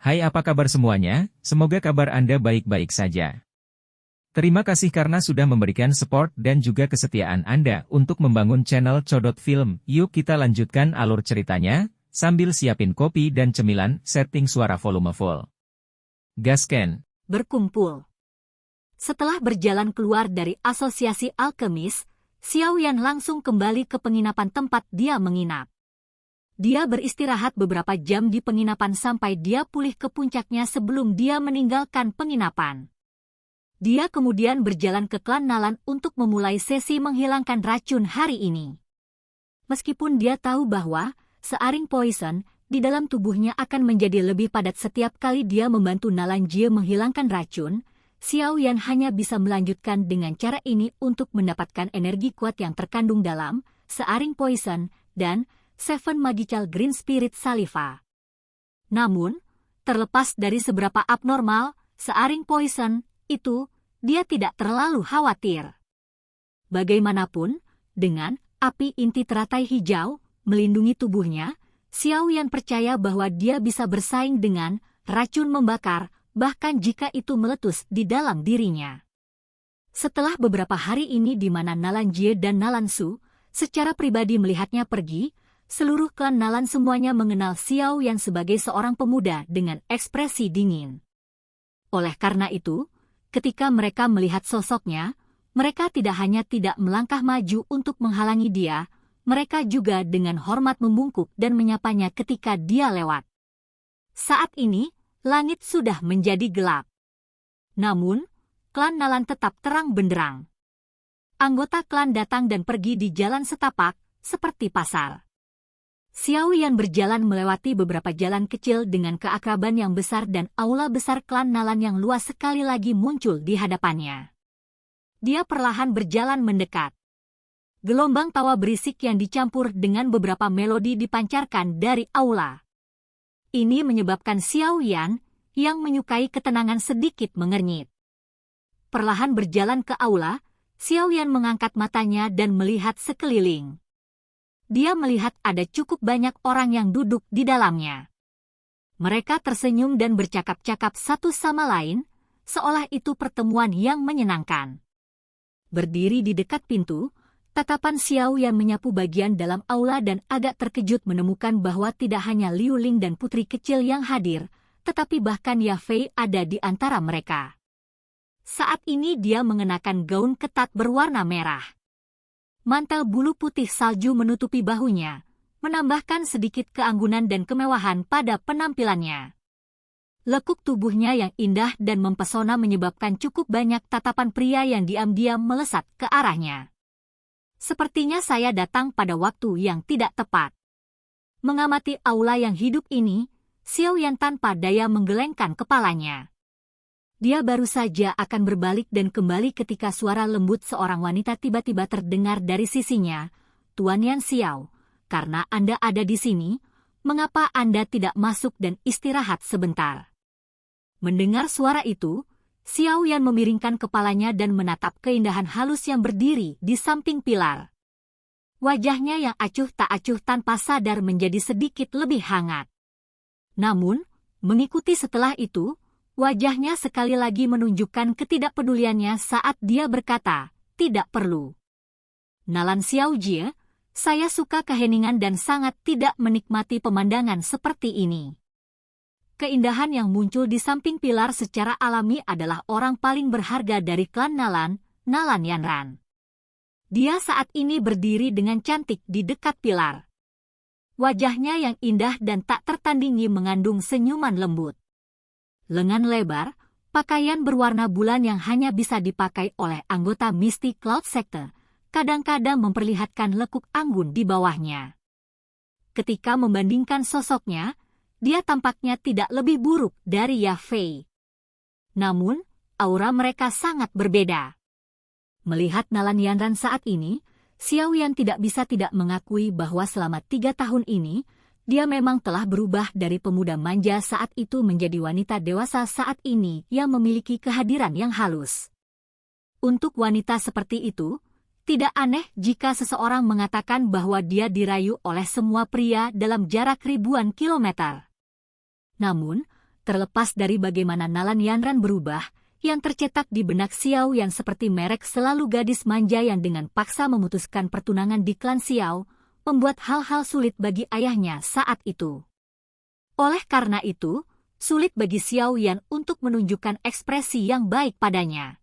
Hai, apa kabar semuanya? Semoga kabar Anda baik-baik saja. Terima kasih karena sudah memberikan support dan juga kesetiaan Anda untuk membangun channel Codot Film. Yuk kita lanjutkan alur ceritanya, sambil siapin kopi dan cemilan, setting suara volume full. Gasken. Berkumpul. Setelah berjalan keluar dari asosiasi alkemis, Xiaoyan langsung kembali ke penginapan tempat dia menginap. Dia beristirahat beberapa jam di penginapan sampai dia pulih ke puncaknya sebelum dia meninggalkan penginapan. Dia kemudian berjalan ke klan Nalan untuk memulai sesi menghilangkan racun hari ini. Meskipun dia tahu bahwa searing poison di dalam tubuhnya akan menjadi lebih padat setiap kali dia membantu Nalan Jie menghilangkan racun, Xiaoyan hanya bisa melanjutkan dengan cara ini untuk mendapatkan energi kuat yang terkandung dalam searing poison dan Seven Magical Green Spirit Saliva. Namun, terlepas dari seberapa abnormal searing poison itu, dia tidak terlalu khawatir. Bagaimanapun, dengan api inti teratai hijau melindungi tubuhnya, Xiaoyan percaya bahwa dia bisa bersaing dengan racun membakar, bahkan jika itu meletus di dalam dirinya. Setelah beberapa hari ini di mana Nalan Jie dan Nalan Su secara pribadi melihatnya pergi, seluruh klan Nalan semuanya mengenal Xiaoyan sebagai seorang pemuda dengan ekspresi dingin. Oleh karena itu, ketika mereka melihat sosoknya, mereka tidak hanya tidak melangkah maju untuk menghalangi dia, mereka juga dengan hormat membungkuk dan menyapanya ketika dia lewat. Saat ini, langit sudah menjadi gelap. Namun, klan Nalan tetap terang benderang. Anggota klan datang dan pergi di jalan setapak, seperti pasar. Xiaoyan berjalan melewati beberapa jalan kecil dengan keakraban yang besar dan aula besar klan Nalan yang luas sekali lagi muncul di hadapannya. Dia perlahan berjalan mendekat. Gelombang tawa berisik yang dicampur dengan beberapa melodi dipancarkan dari aula. Ini menyebabkan Xiaoyan yang menyukai ketenangan sedikit mengernyit. Perlahan berjalan ke aula, Xiaoyan mengangkat matanya dan melihat sekeliling. Dia melihat ada cukup banyak orang yang duduk di dalamnya. Mereka tersenyum dan bercakap-cakap satu sama lain, seolah itu pertemuan yang menyenangkan. Berdiri di dekat pintu, tatapan Xiaoyan menyapu bagian dalam aula dan agak terkejut menemukan bahwa tidak hanya Liu Ling dan putri kecil yang hadir, tetapi bahkan Ya Fei ada di antara mereka. Saat ini dia mengenakan gaun ketat berwarna merah. Mantel bulu putih salju menutupi bahunya, menambahkan sedikit keanggunan dan kemewahan pada penampilannya. Lekuk tubuhnya yang indah dan mempesona menyebabkan cukup banyak tatapan pria yang diam-diam melesat ke arahnya. Sepertinya saya datang pada waktu yang tidak tepat. Mengamati aula yang hidup ini, Xiaoyan tanpa daya menggelengkan kepalanya. Dia baru saja akan berbalik dan kembali ketika suara lembut seorang wanita tiba-tiba terdengar dari sisinya. Tuan Yan Xiao, karena Anda ada di sini, mengapa Anda tidak masuk dan istirahat sebentar? Mendengar suara itu, Xiaoyan memiringkan kepalanya dan menatap keindahan halus yang berdiri di samping pilar. Wajahnya yang acuh tak acuh tanpa sadar menjadi sedikit lebih hangat. Namun, mengikuti setelah itu, wajahnya sekali lagi menunjukkan ketidakpeduliannya saat dia berkata, tidak perlu. Nalan Xiaojie, saya suka keheningan dan sangat tidak menikmati pemandangan seperti ini. Keindahan yang muncul di samping pilar secara alami adalah orang paling berharga dari klan Nalan, Nalan Yanran. Dia saat ini berdiri dengan cantik di dekat pilar. Wajahnya yang indah dan tak tertandingi mengandung senyuman lembut. Lengan lebar, pakaian berwarna bulan yang hanya bisa dipakai oleh anggota Misty Cloud Sector, kadang-kadang memperlihatkan lekuk anggun di bawahnya. Ketika membandingkan sosoknya, dia tampaknya tidak lebih buruk dari Ya Fei. Namun, aura mereka sangat berbeda. Melihat Nalan Yanran saat ini, Xiaoyan tidak bisa tidak mengakui bahwa selama 3 tahun ini, dia memang telah berubah dari pemuda manja saat itu menjadi wanita dewasa saat ini yang memiliki kehadiran yang halus. Untuk wanita seperti itu, tidak aneh jika seseorang mengatakan bahwa dia dirayu oleh semua pria dalam jarak ribuan kilometer. Namun, Terlepas dari bagaimana Nalan Yanran berubah, yang tercetak di benak Xiao Yan seperti merek selalu gadis manja yang dengan paksa memutuskan pertunangan di klan Xiao, membuat hal-hal sulit bagi ayahnya saat itu. Oleh karena itu, sulit bagi Xiao Yan untuk menunjukkan ekspresi yang baik padanya.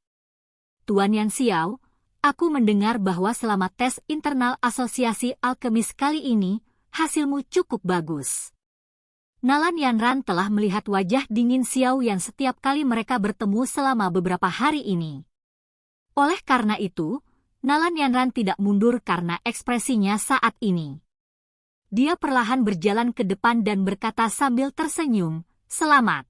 Tuan Yan Xiao, aku mendengar bahwa selama tes internal asosiasi alkemis kali ini, hasilmu cukup bagus. Nalan Yanran telah melihat wajah dingin Xiao Yan setiap kali mereka bertemu selama beberapa hari ini. Oleh karena itu, Nalan Yanran tidak mundur karena ekspresinya saat ini. Dia perlahan berjalan ke depan dan berkata sambil tersenyum, "Selamat."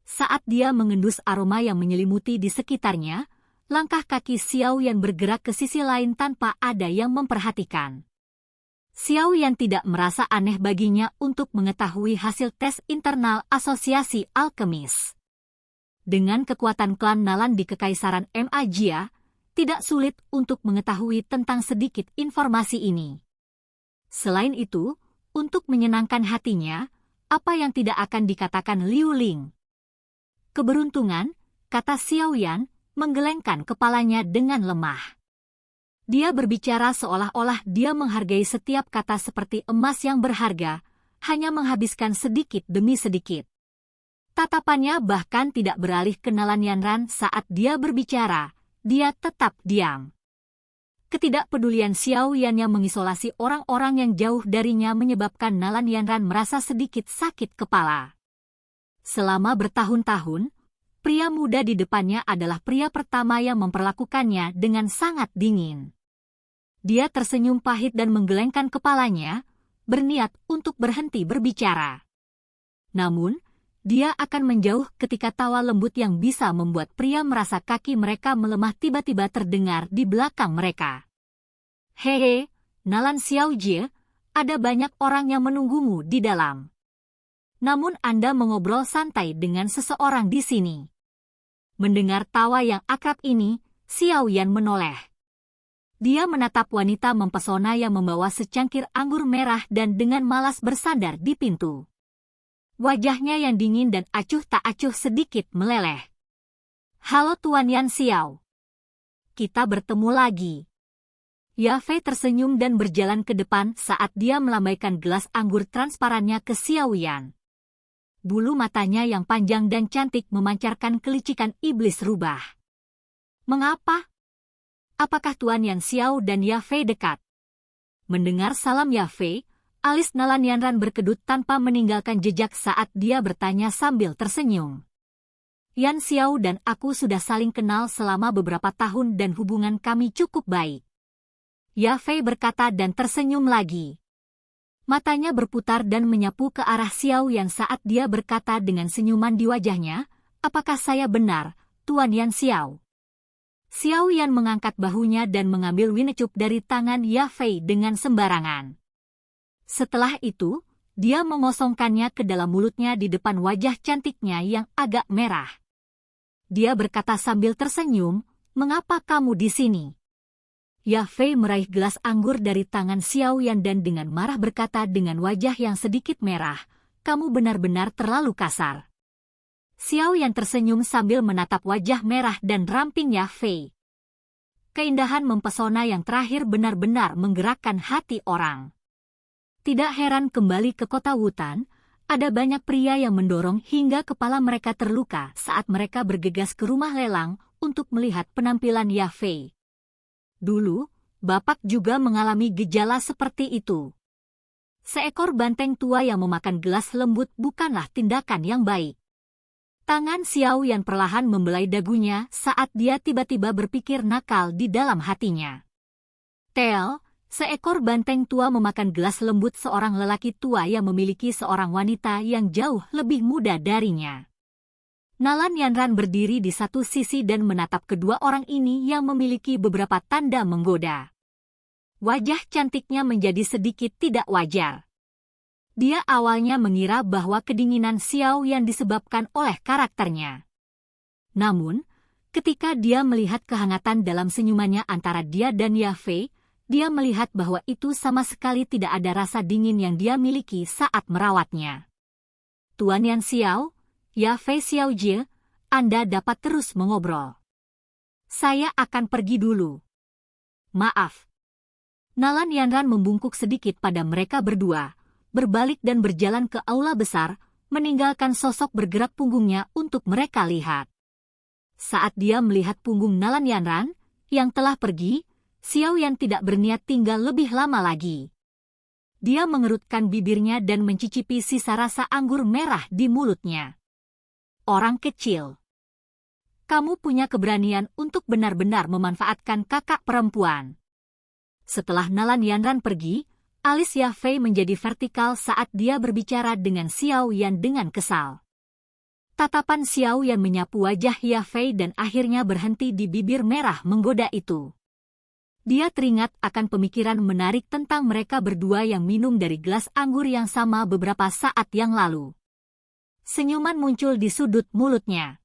Saat dia mengendus aroma yang menyelimuti di sekitarnya, langkah kaki Xiao Yan bergerak ke sisi lain tanpa ada yang memperhatikan. Xiao Yan tidak merasa aneh baginya untuk mengetahui hasil tes internal asosiasi alkemis. Dengan kekuatan klan Nalan di Kekaisaran Magia, tidak sulit untuk mengetahui tentang sedikit informasi ini. Selain itu, untuk menyenangkan hatinya, apa yang tidak akan dikatakan Liu Ling? Keberuntungan, kata Xiao Yan, menggelengkan kepalanya dengan lemah. Dia berbicara seolah-olah dia menghargai setiap kata seperti emas yang berharga, hanya menghabiskan sedikit demi sedikit. Tatapannya bahkan tidak beralih ke Nalan Yanran saat dia berbicara, dia tetap diam. Ketidakpedulian Xiao Yan yang mengisolasi orang-orang yang jauh darinya menyebabkan Nalan Yanran merasa sedikit sakit kepala. Selama bertahun-tahun, pria muda di depannya adalah pria pertama yang memperlakukannya dengan sangat dingin. Dia tersenyum pahit dan menggelengkan kepalanya, berniat untuk berhenti berbicara. Namun, dia akan menjauh ketika tawa lembut yang bisa membuat pria merasa kaki mereka melemah tiba-tiba terdengar di belakang mereka. "Hehe, Nalan Xiaojie, ada banyak orang yang menunggumu di dalam. Namun Anda mengobrol santai dengan seseorang di sini." Mendengar tawa yang akrab ini, Xiao Yan menoleh. Dia menatap wanita mempesona yang membawa secangkir anggur merah dan dengan malas bersandar di pintu. Wajahnya yang dingin dan acuh tak acuh sedikit meleleh. "Halo Tuan Yan Xiao. Kita bertemu lagi." Yafei tersenyum dan berjalan ke depan saat dia melambaikan gelas anggur transparannya ke Xiao Yan. Bulu matanya yang panjang dan cantik memancarkan kelicikan iblis rubah. "Mengapa? Apakah Tuan Yan Xiao dan Yafei dekat?" Mendengar salam Yafei, alis Nalan Yanran berkedut tanpa meninggalkan jejak saat dia bertanya sambil tersenyum. "Yan Xiao dan aku sudah saling kenal selama beberapa tahun dan hubungan kami cukup baik." Yafei berkata dan tersenyum lagi. Matanya berputar dan menyapu ke arah Xiao Yan saat dia berkata dengan senyuman di wajahnya, "Apakah saya benar, Tuan Yan Xiao?" Xiao Yan mengangkat bahunya dan mengambil winecup dari tangan Yafei dengan sembarangan. Setelah itu, dia mengosongkannya ke dalam mulutnya di depan wajah cantiknya yang agak merah. Dia berkata sambil tersenyum, "Mengapa kamu di sini?" Yafei meraih gelas anggur dari tangan Xiao Yan dan dengan marah berkata dengan wajah yang sedikit merah, "Kamu benar-benar terlalu kasar." Xiao Yan tersenyum sambil menatap wajah merah dan ramping Yafei. Keindahan mempesona yang terakhir benar-benar menggerakkan hati orang. Tidak heran kembali ke kota Wutan, ada banyak pria yang mendorong hingga kepala mereka terluka saat mereka bergegas ke rumah lelang untuk melihat penampilan Yafei. Dulu, Bapak juga mengalami gejala seperti itu. Seekor banteng tua yang memakan gelas lembut bukanlah tindakan yang baik. Tangan Xiao Yan perlahan membelai dagunya saat dia tiba-tiba berpikir nakal di dalam hatinya. Tel, seekor banteng tua memakan gelas lembut seorang lelaki tua yang memiliki seorang wanita yang jauh lebih muda darinya. Nalan Yanran berdiri di satu sisi dan menatap kedua orang ini yang memiliki beberapa tanda menggoda. Wajah cantiknya menjadi sedikit tidak wajar. Dia awalnya mengira bahwa kedinginan Xiao Yan disebabkan oleh karakternya. Namun, ketika dia melihat kehangatan dalam senyumannya antara dia dan Yafei, dia melihat bahwa itu sama sekali tidak ada rasa dingin yang dia miliki saat merawatnya. "Tuan Yan Xiao, Ya Fei Xiaojie, Anda dapat terus mengobrol. Saya akan pergi dulu. Maaf. Nalan Yanran membungkuk sedikit pada mereka berdua, berbalik dan berjalan ke aula besar, meninggalkan sosok bergerak punggungnya untuk mereka lihat. Saat dia melihat punggung Nalan Yanran, yang telah pergi, Xiaoyan tidak berniat tinggal lebih lama lagi. Dia mengerutkan bibirnya dan mencicipi sisa rasa anggur merah di mulutnya. Orang kecil. Kamu punya keberanian untuk benar-benar memanfaatkan kakak perempuan. Setelah Nalan Yanran pergi, alis Ya Fei menjadi vertikal saat dia berbicara dengan Xiaoyan dengan kesal. Tatapan Xiaoyan menyapu wajah Ya Fei dan akhirnya berhenti di bibir merah menggoda itu. Dia teringat akan pemikiran menarik tentang mereka berdua yang minum dari gelas anggur yang sama beberapa saat yang lalu. Senyuman muncul di sudut mulutnya.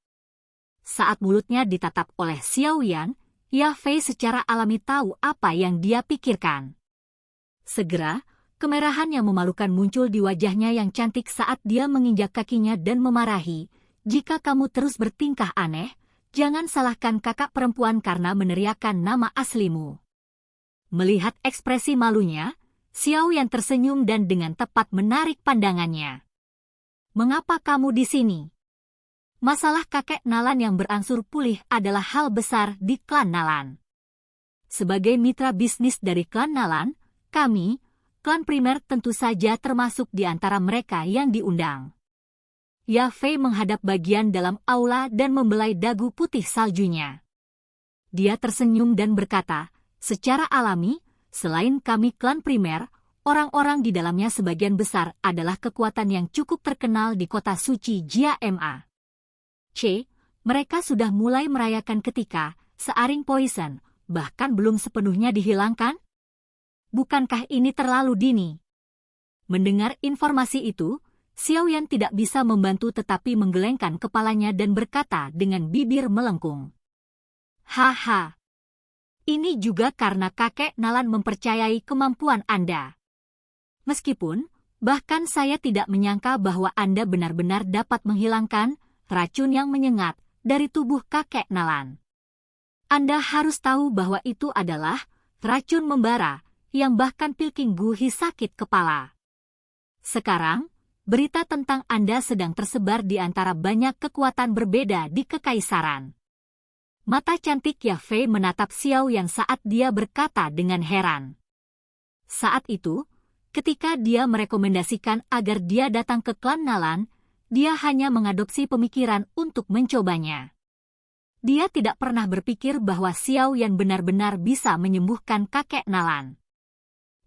Saat mulutnya ditatap oleh Xiaoyan, Ya Fei secara alami tahu apa yang dia pikirkan. Segera, kemerahan yang memalukan muncul di wajahnya yang cantik saat dia menginjak kakinya dan memarahi, "Jika kamu terus bertingkah aneh, jangan salahkan kakak perempuan karena meneriakkan nama aslimu." Melihat ekspresi malunya, Xiaoyan tersenyum dan dengan tepat menarik pandangannya. "Mengapa kamu di sini?" Masalah kakek Nalan yang berangsur pulih adalah hal besar di klan Nalan. Sebagai mitra bisnis dari klan Nalan, kami, klan primer tentu saja termasuk di antara mereka yang diundang. Ya Fei menghadap bagian dalam aula dan membelai dagu putih saljunya. Dia tersenyum dan berkata, "Secara alami, selain kami klan primer, orang-orang di dalamnya sebagian besar adalah kekuatan yang cukup terkenal di kota suci Jia Ma. Mereka sudah mulai merayakan ketika searing poison, bahkan belum sepenuhnya dihilangkan? Bukankah ini terlalu dini?" Mendengar informasi itu, Xiaoyan tidak bisa membantu tetapi menggelengkan kepalanya dan berkata dengan bibir melengkung, "Haha. Ini juga karena kakek Nalan mempercayai kemampuan Anda. Meskipun, bahkan saya tidak menyangka bahwa Anda benar-benar dapat menghilangkan racun yang menyengat dari tubuh kakek Nalan. Anda harus tahu bahwa itu adalah racun membara yang bahkan Pilking Guhi sakit kepala. Sekarang, berita tentang Anda sedang tersebar di antara banyak kekuatan berbeda di Kekaisaran." Mata cantik Ya Fei menatap Xiaoyan saat dia berkata dengan heran. Saat itu, ketika dia merekomendasikan agar dia datang ke klan Nalan, dia hanya mengadopsi pemikiran untuk mencobanya. Dia tidak pernah berpikir bahwa Xiaoyan benar-benar bisa menyembuhkan kakek Nalan.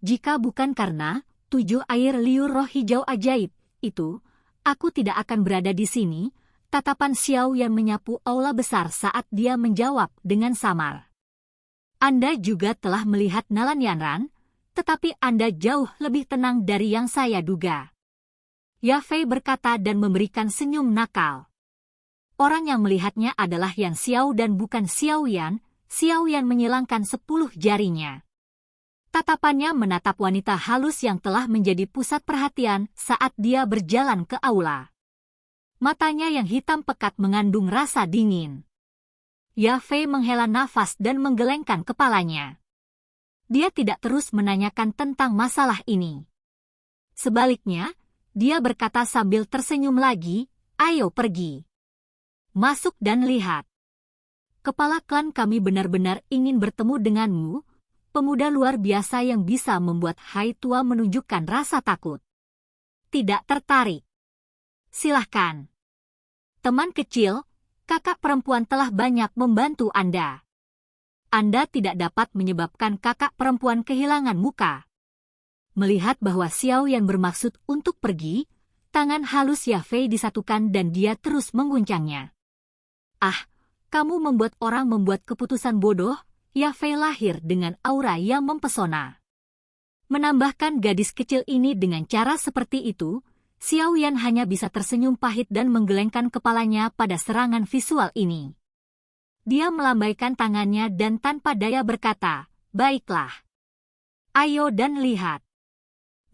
Jika bukan karena 7 air liur roh hijau ajaib itu, aku tidak akan berada di sini. Tatapan Xiaoyan menyapu aula besar saat dia menjawab dengan samar. "Anda juga telah melihat Nalan Yanran, tetapi Anda jauh lebih tenang dari yang saya duga." Ya Fei berkata dan memberikan senyum nakal. Orang yang melihatnya adalah Yan Xiao dan bukan Xiaoyan. Xiaoyan menyilangkan 10 jarinya. Tatapannya menatap wanita halus yang telah menjadi pusat perhatian saat dia berjalan ke aula. Matanya yang hitam pekat mengandung rasa dingin. Ya Fei menghela nafas dan menggelengkan kepalanya. Dia tidak terus menanyakan tentang masalah ini. Sebaliknya, dia berkata sambil tersenyum lagi, "Ayo pergi. Masuk dan lihat. Kepala klan kami benar-benar ingin bertemu denganmu, pemuda luar biasa yang bisa membuat Hai Tua menunjukkan rasa takut." "Tidak tertarik. Silahkan. Teman kecil, kakak perempuan telah banyak membantu Anda. Anda tidak dapat menyebabkan kakak perempuan kehilangan muka." Melihat bahwa Xiaoyan bermaksud untuk pergi, tangan halus Ya Fei disatukan dan dia terus mengguncangnya. "Ah, kamu membuat orang membuat keputusan bodoh." Ya Fei lahir dengan aura yang mempesona. Menambahkan gadis kecil ini dengan cara seperti itu, Xiaoyan hanya bisa tersenyum pahit dan menggelengkan kepalanya pada serangan visual ini. Dia melambaikan tangannya dan tanpa daya berkata, "Baiklah. Ayo dan lihat."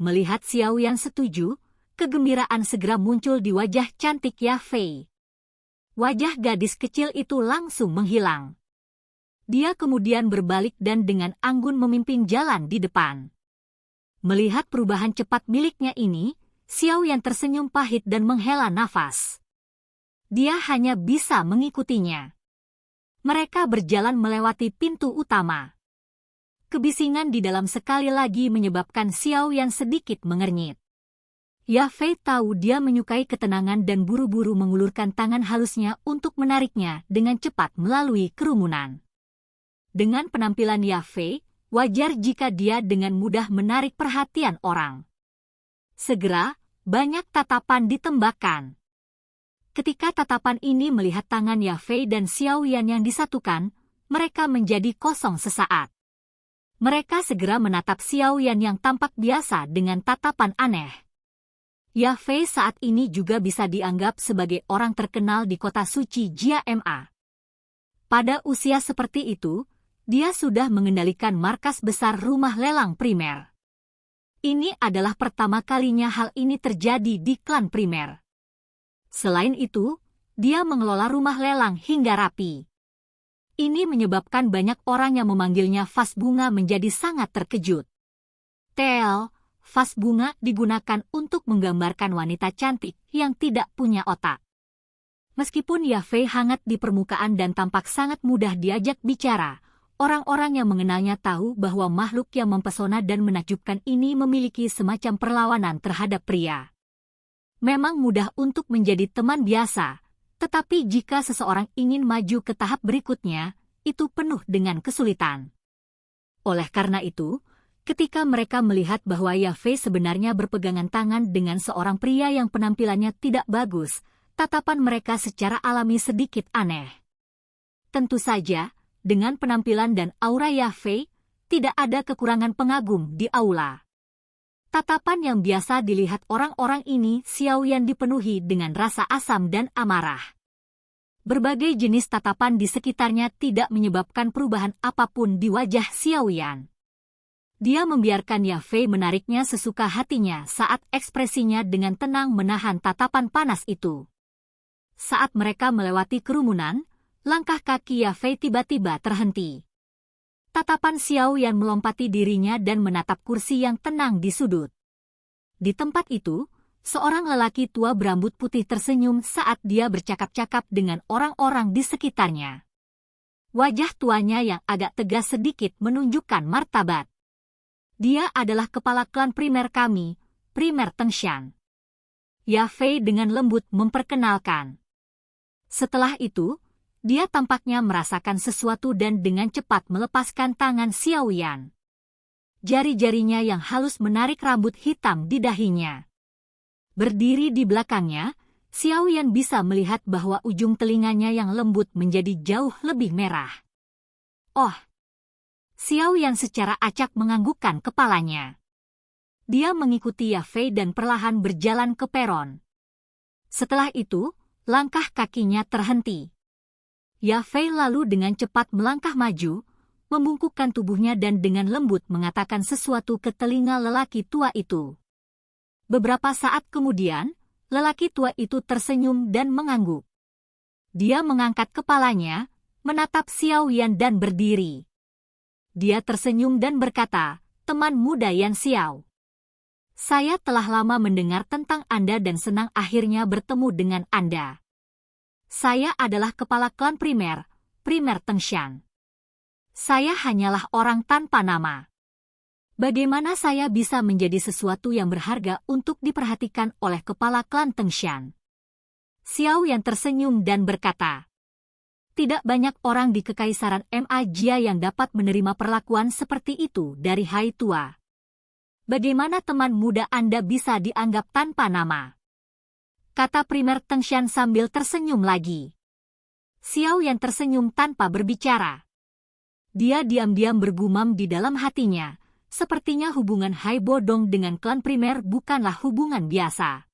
Melihat Xiaoyan setuju, kegembiraan segera muncul di wajah cantik Ya Fei. Wajah gadis kecil itu langsung menghilang. Dia kemudian berbalik dan dengan anggun memimpin jalan di depan. Melihat perubahan cepat miliknya ini, Xiao Yan tersenyum pahit dan menghela nafas. Dia hanya bisa mengikutinya. Mereka berjalan melewati pintu utama. Kebisingan di dalam sekali lagi menyebabkan Xiao Yan sedikit mengernyit. Ya Fei tahu dia menyukai ketenangan dan buru-buru mengulurkan tangan halusnya untuk menariknya dengan cepat melalui kerumunan. Dengan penampilan Ya Fei, wajar jika dia dengan mudah menarik perhatian orang. Segera, banyak tatapan ditembakkan. Ketika tatapan ini melihat tangan Ya Fei dan Xiao Yan yang disatukan, mereka menjadi kosong sesaat. Mereka segera menatap Xiao Yan yang tampak biasa dengan tatapan aneh. Ya Fei saat ini juga bisa dianggap sebagai orang terkenal di kota suci Jia Ma. Pada usia seperti itu, dia sudah mengendalikan markas besar rumah lelang primer. Ini adalah pertama kalinya hal ini terjadi di klan primer. Selain itu, dia mengelola rumah lelang hingga rapi. Ini menyebabkan banyak orang yang memanggilnya vas bunga menjadi sangat terkejut. Vas bunga digunakan untuk menggambarkan wanita cantik yang tidak punya otak. Meskipun Ya Fei hangat di permukaan dan tampak sangat mudah diajak bicara, orang-orang yang mengenalnya tahu bahwa makhluk yang mempesona dan menakjubkan ini memiliki semacam perlawanan terhadap pria. Memang mudah untuk menjadi teman biasa, tetapi jika seseorang ingin maju ke tahap berikutnya, itu penuh dengan kesulitan. Oleh karena itu, ketika mereka melihat bahwa Ya Fei sebenarnya berpegangan tangan dengan seorang pria yang penampilannya tidak bagus, tatapan mereka secara alami sedikit aneh. Tentu saja, dengan penampilan dan aura Ya Fei, tidak ada kekurangan pengagum di aula. Tatapan yang biasa dilihat orang-orang ini, Xiao Yan dipenuhi dengan rasa asam dan amarah. Berbagai jenis tatapan di sekitarnya tidak menyebabkan perubahan apapun di wajah Xiao Yan. Dia membiarkan Ya Fei menariknya sesuka hatinya saat ekspresinya dengan tenang menahan tatapan panas itu. Saat mereka melewati kerumunan, langkah kaki Ya Fei tiba-tiba terhenti. Tatapan Xiao Yan melompati dirinya dan menatap kursi yang tenang di sudut. Di tempat itu, seorang lelaki tua berambut putih tersenyum saat dia bercakap-cakap dengan orang-orang di sekitarnya. Wajah tuanya yang agak tegas sedikit menunjukkan martabat. Dia adalah kepala klan primer kami, Primer Tengshan. Ya Fei dengan lembut memperkenalkan. Setelah itu, dia tampaknya merasakan sesuatu dan dengan cepat melepaskan tangan Xiao Yan. Jari-jarinya yang halus menarik rambut hitam di dahinya. Berdiri di belakangnya, Xiao Yan bisa melihat bahwa ujung telinganya yang lembut menjadi jauh lebih merah. Oh! Xiao Yan secara acak menganggukkan kepalanya. Dia mengikuti Ya Fei dan perlahan berjalan ke peron. Setelah itu, langkah kakinya terhenti. Ya Fei lalu dengan cepat melangkah maju, membungkukkan tubuhnya dan dengan lembut mengatakan sesuatu ke telinga lelaki tua itu. Beberapa saat kemudian, lelaki tua itu tersenyum dan mengangguk. Dia mengangkat kepalanya, menatap Xiao Yan dan berdiri. Dia tersenyum dan berkata, "Teman muda Yan Xiao. Saya telah lama mendengar tentang Anda dan senang akhirnya bertemu dengan Anda. Saya adalah kepala klan primer, Primer Tengshan. Saya hanyalah orang tanpa nama. Bagaimana saya bisa menjadi sesuatu yang berharga untuk diperhatikan oleh kepala klan Tengshan?" Xiao Yan tersenyum dan berkata, "Tidak banyak orang di Kekaisaran Magia yang dapat menerima perlakuan seperti itu dari Hai Tua. Bagaimana teman muda Anda bisa dianggap tanpa nama?" Kata Primer Tengshan sambil tersenyum lagi. Xiao Yan tersenyum tanpa berbicara. Dia diam-diam bergumam di dalam hatinya, sepertinya hubungan Hai Bodong dengan klan primer bukanlah hubungan biasa.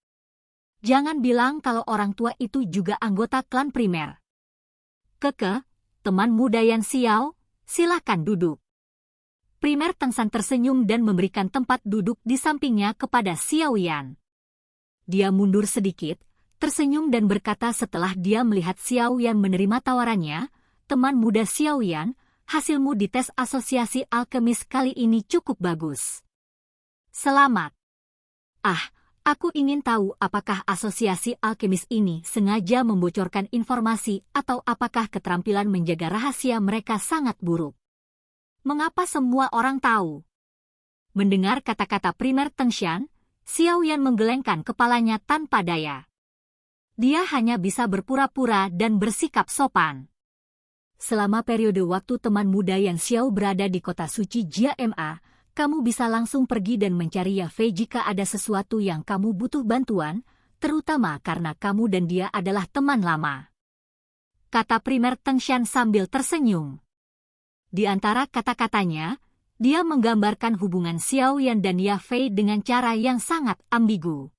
Jangan bilang kalau orang tua itu juga anggota klan primer. "Keke, teman muda Yan Xiao, silakan duduk." Primer Tengshan tersenyum dan memberikan tempat duduk di sampingnya kepada Xiao Yan. Dia mundur sedikit, tersenyum dan berkata setelah dia melihat Xiao Yan menerima tawarannya, "Teman muda Xiao Yan, hasilmu di tes asosiasi alkemis kali ini cukup bagus. Selamat." Aku ingin tahu apakah asosiasi alkemis ini sengaja membocorkan informasi atau apakah keterampilan menjaga rahasia mereka sangat buruk. Mengapa semua orang tahu? Mendengar kata-kata primer Tengshan, Xiao Yan menggelengkan kepalanya tanpa daya. Dia hanya bisa berpura-pura dan bersikap sopan. Selama periode waktu teman muda Yan Xiao berada di kota suci Jia Ma, kamu bisa langsung pergi dan mencari Ya Fei jika ada sesuatu yang kamu butuh bantuan, terutama karena kamu dan dia adalah teman lama. Kata primer Tengshan sambil tersenyum. Di antara kata-katanya, dia menggambarkan hubungan Xiao Yan dan Ya Fei dengan cara yang sangat ambigu.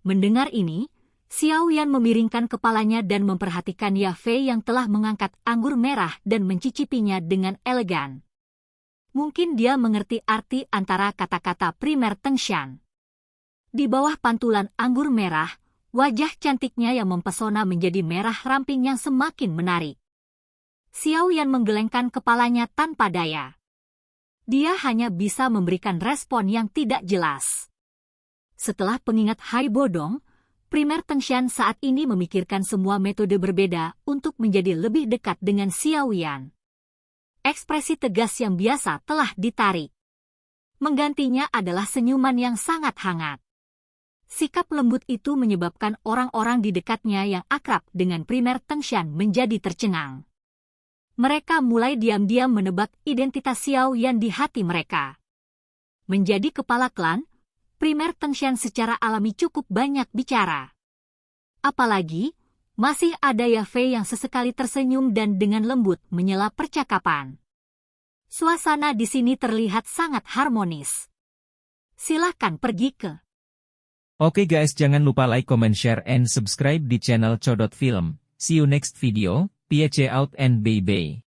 Mendengar ini, Xiao Yan memiringkan kepalanya dan memperhatikan Ya Fei yang telah mengangkat anggur merah dan mencicipinya dengan elegan. Mungkin dia mengerti arti antara kata-kata primer Tengshan. Di bawah pantulan anggur merah, wajah cantiknya yang mempesona menjadi merah ramping yang semakin menarik. Xiao Yan menggelengkan kepalanya tanpa daya. Dia hanya bisa memberikan respon yang tidak jelas. Setelah pengingat Hai Bodong, primer Tengshan saat ini memikirkan semua metode berbeda untuk menjadi lebih dekat dengan Xiao Yan. Ekspresi tegas yang biasa telah ditarik. Menggantinya adalah senyuman yang sangat hangat. Sikap lembut itu menyebabkan orang-orang di dekatnya yang akrab dengan primer Tengshan menjadi tercengang. Mereka mulai diam-diam menebak identitas Xiao Yan di hati mereka. Menjadi kepala klan, primer Tengshan secara alami cukup banyak bicara. Apalagi, masih ada Ya Fei yang sesekali tersenyum dan dengan lembut menyela percakapan. Suasana di sini terlihat sangat harmonis. Silahkan pergi ke. Oke guys, jangan lupa like, comment, share, and subscribe di channel Codot Film. See you next video. Peace out and bye-bye.